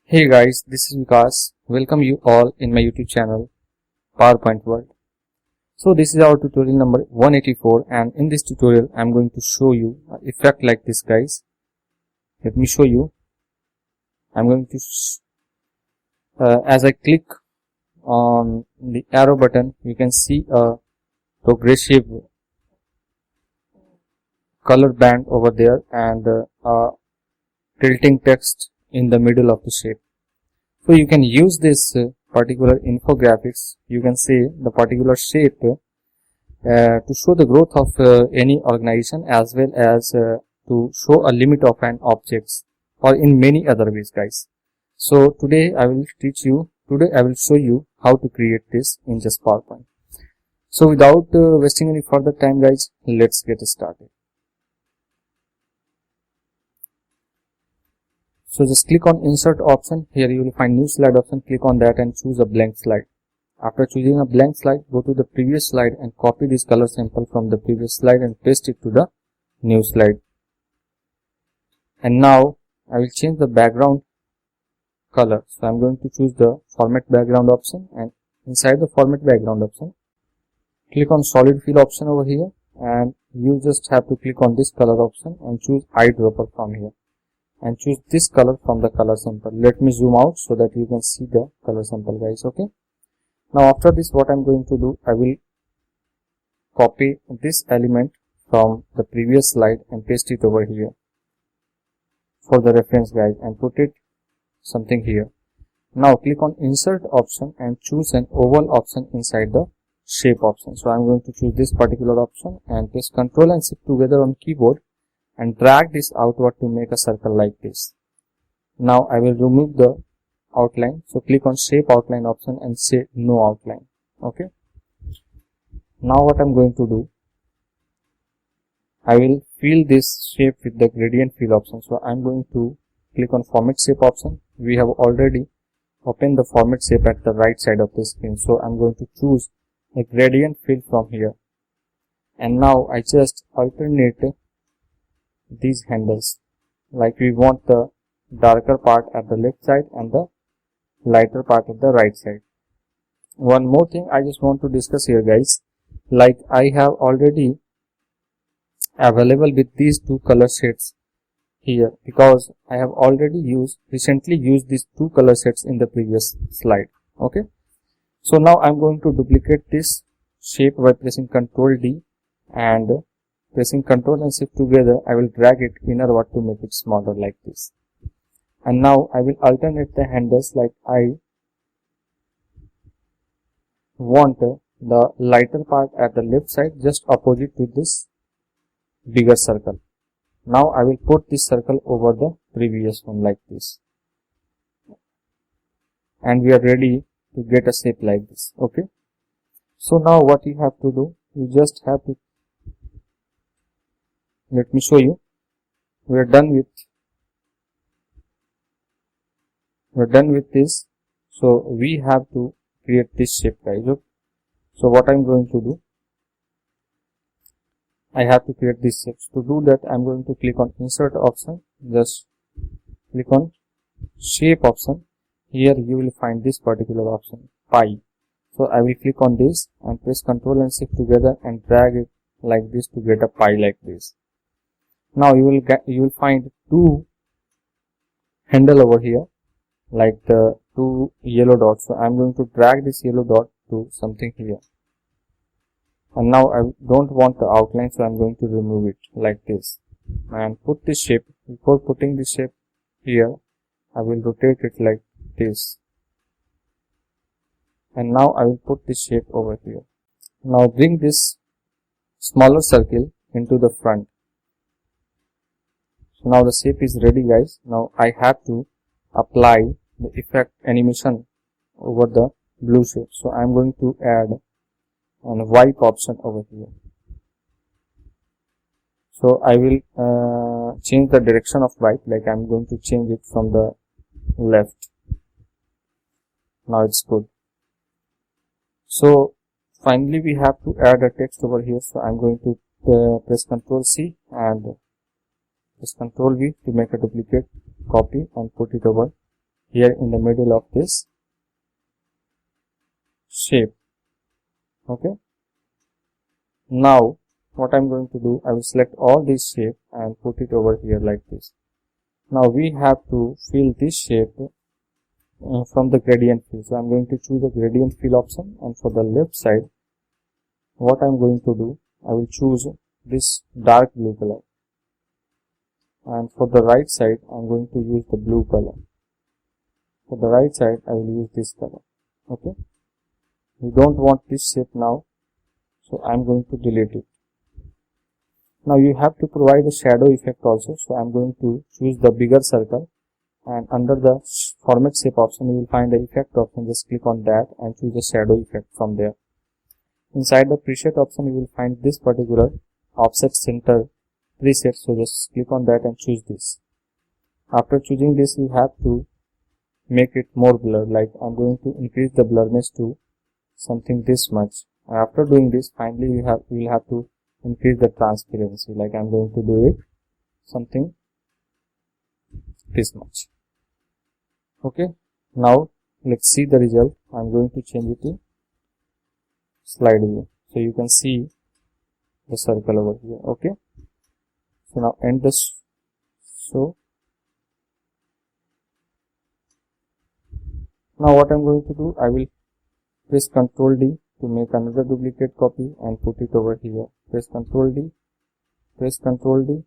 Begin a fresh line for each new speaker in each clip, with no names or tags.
Hey guys, this is Vikas. Welcome you all in my YouTube channel, PowerPoint World. So this is our tutorial number 184, and in this tutorial I am going to show you an effect like this, guys. Let me show you. I am going to, as I click on the arrow button, you can see a progressive color band over there and a tilting text in the middle of the shape. So you can use this particular infographics, you can say the particular shape to show the growth of any organization, as well as to show a limit of an objects, or in many other ways, guys. So today I will show you how to create this in just PowerPoint. So without wasting any further time, guys, let's get started. So just click on insert option. Here you will find new slide option. Click on that and choose a blank slide. After choosing a blank slide, go to the previous slide and copy this color sample from the previous slide and paste it to the new slide. And now I will change the background color. So I am going to choose the format background option, and inside the format background option, click on solid fill option over here, and you just have to click on this color option and choose eyedropper from here. And choose this color from the color sample. Let me zoom out so that you can see the color sample, guys. Okay. Now after this, what I'm going to do, I will copy this element from the previous slide and paste it over here for the reference, guys, and put it something here. Now click on insert option and choose an oval option inside the shape option. So I'm going to choose this particular option and press Ctrl and Shift together on keyboard and drag this outward to make a circle like this. Now I will remove the outline. So click on shape outline option and say no outline. Okay. Now what I'm going to do, I will fill this shape with the gradient fill option. So I'm going to click on format shape option. We have already opened the format shape at the right side of the screen. So I'm going to choose a gradient fill from here. And now I just alternate these handles, like we want the darker part at the left side and the lighter part at the right side. One more thing I just want to discuss here, guys, like I have already available with these two color shades here, because I have already recently used these two color shades in the previous slide. Okay. So now I'm going to duplicate this shape by pressing Ctrl D and pressing Ctrl and Shift together. I will drag it inward to make it smaller like this. And now I will alternate the handles, like I want the lighter part at the left side just opposite to this bigger circle. Now I will put this circle over the previous one like this. And we are ready to get a shape like this. Okay. So now what you have to do, you just have to, let me show you. We're done with this. So we have to create this shape, guys. Okay. So what I'm going to do, I have to create this shape. To do that, I'm going to click on insert option, just click on shape option. Here you will find this particular option, pi. So I will click on this and press Ctrl and Shift together and drag it like this to get a pi like this. Now you will find two handle over here, like the two yellow dots. So I'm going to drag this yellow dot to something here. And now I don't want the outline, so I'm going to remove it like this and put this shape. Before putting this shape here, I will rotate it like this. And now I will put this shape over here. Now bring this smaller circle into the front. So now the shape is ready, guys. Now I have to apply the effect animation over the blue shape. So I'm going to add an wipe option over here. So I will change the direction of wipe, like I'm going to change it from the left. Now it's good. So finally we have to add a text over here. So I'm going to press Ctrl C and press Ctrl V to make a duplicate copy and put it over here in the middle of this shape. Okay. Now what I'm going to do, I will select all this shape and put it over here like this. Now we have to fill this shape from the gradient fill. So I'm going to choose the gradient fill option, and for the left side what I'm going to do, I will choose this dark blue color, and for the right side I'm going to use the blue color. For the right side I will use this color. Okay, we don't want this shape now, so I'm going to delete it. Now you have to provide a shadow effect also, so I'm going to choose the bigger circle, and under the format shape option you will find the effect option. Just click on that and choose the shadow effect from there. Inside the preset option you will find this particular offset center preset, so just click on that and choose this. After choosing this you have to make it more blurred, like I'm going to increase the blurriness to something this much. After doing this, finally you will have to increase the transparency, like I'm going to do it something this much. Okay, now let's see the result. I'm going to change it to slide view, so you can see the circle over here. Okay, so now end this. So now what I'm going to do, I will press Ctrl D to make another duplicate copy and put it over here. Press Ctrl D, press Ctrl D,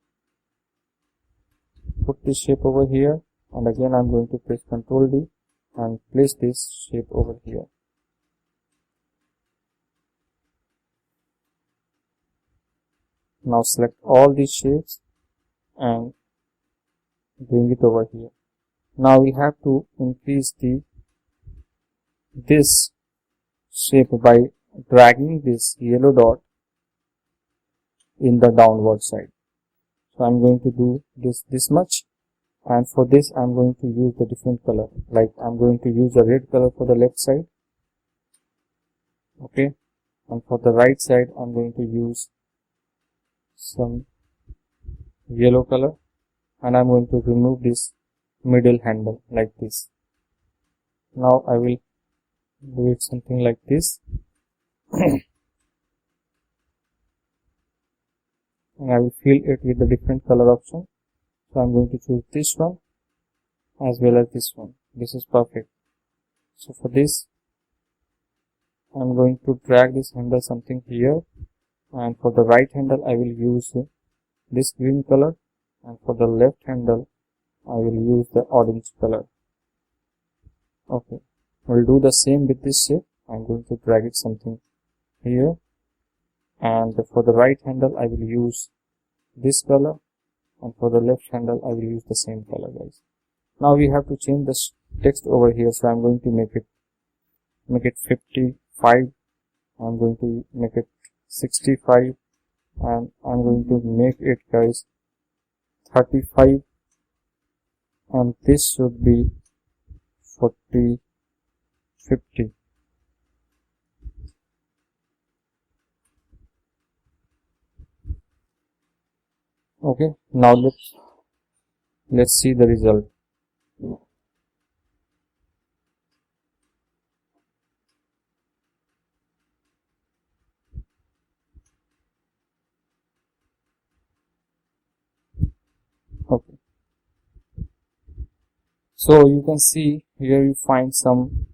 put this shape over here, and again I'm going to press Ctrl D and place this shape over here. Now select all these shapes and bring it over here. Now we have to increase this shape by dragging this yellow dot in the downward side. So I'm going to do this much, and for this I'm going to use the different color, like I'm going to use the red color for the left side. Okay, and for the right side I'm going to use some yellow color, and I'm going to remove this middle handle like this. Now I will do it something like this and I will fill it with the different color option. So I'm going to choose this one as well as this one. This is perfect. So for this I'm going to drag this handle something here, and for the right handle I will use this green color, and for the left handle I will use the orange color. Okay, we'll do the same with this shape. I'm going to drag it something here, and for the right handle I will use this color, and for the left handle I will use the same color, guys. Now we have to change the text over here, so I'm going to make it 55, I'm going to make it 65, and I'm going to make it, guys, 35, and this should be 40, 50. Okay, now let's see the result. Okay, so you can see here you find some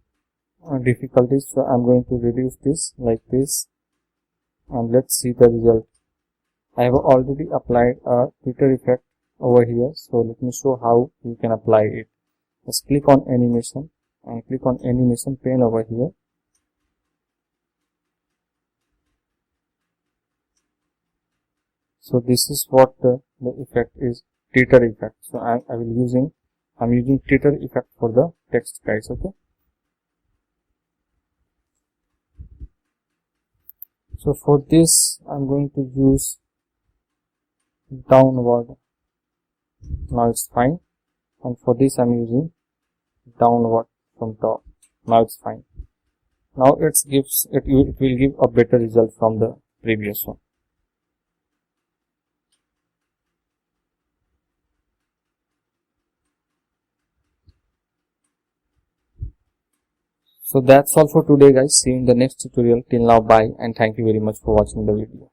difficulties, so I'm going to reduce this like this, and let's see the result. I have already applied a glitter effect over here, so let me show how you can apply it. Just click on animation and click on animation pane over here. So this is what the effect is, glitter effect. So I'm using glitter effect for the text, guys. Okay, so for this I'm going to use downward. Now it's fine, and for this I'm using downward from top. Now it's fine. Now it will give a better result from the previous one. So that's all for today guys. See you in the next tutorial. Till now, bye and thank you very much for watching the video.